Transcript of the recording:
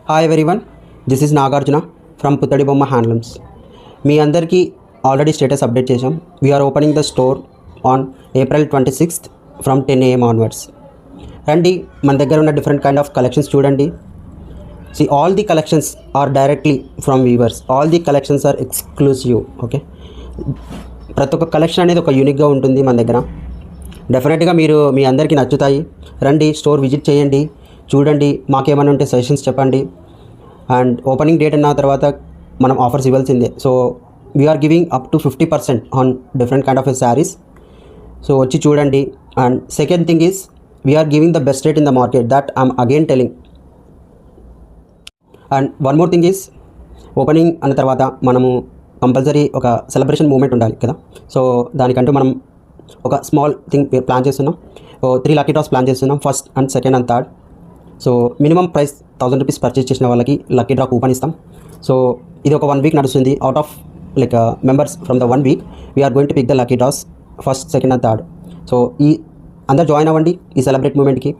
Hi everyone, this is Nagarjuna from Puttadi Bomma handlooms. మీ అందరికీ already status update చేశాం. We are opening the store on April 26th from 10 AM onwards. రండి, మన దగ్గర ఉన్న డిఫరెంట్ కైండ్ ఆఫ్ కలెక్షన్స్ చూడండి. See, all the collections are directly from weavers. All the collections are exclusive. Okay, ప్రతి ఒక్క collection అనేది ఒక యూనిక్గా ఉంటుంది మన దగ్గర. డెఫినెట్గా మీరు మీ అందరికీ నచ్చుతాయి. రండి, స్టోర్ విజిట్ చేయండి, చూడండి, మాకేమైనా ఉంటే సజెషన్స్ చెప్పండి. అండ్ ఓపెనింగ్ డేట్ అన్న తర్వాత మనం ఆఫర్స్ ఇవ్వాల్సిందే. So we are giving up to 50% on different kind of saris. So వచ్చి చూడండి. And second thing is we are giving the best rate in the market, that I'm again telling. And one more thing is, opening అన్న తర్వాత మనము compulsory ఒక celebration moment ఉండాలి కదా. So దానికంటూ మనం ఒక స్మాల్ థింగ్ ప్లాన్ చేస్తున్నాం. 3 లక్కీ డ్రాస్ ప్లాన్ చేస్తున్నాం, first and second and third. So minimum price 1000 rupees purchase చేసిన వాళ్ళకి లక్కీ డ్రా కూపన్ ఇస్తాం. సో ఇది ఒక 1 వీక్ నడుస్తుంది. Out of like members from the 1 week we are going to pick the lucky draws first, second and third. So ఈ అందరు join అవ్వండి ఈ సెలబ్రేట్ మూమెంట్కి.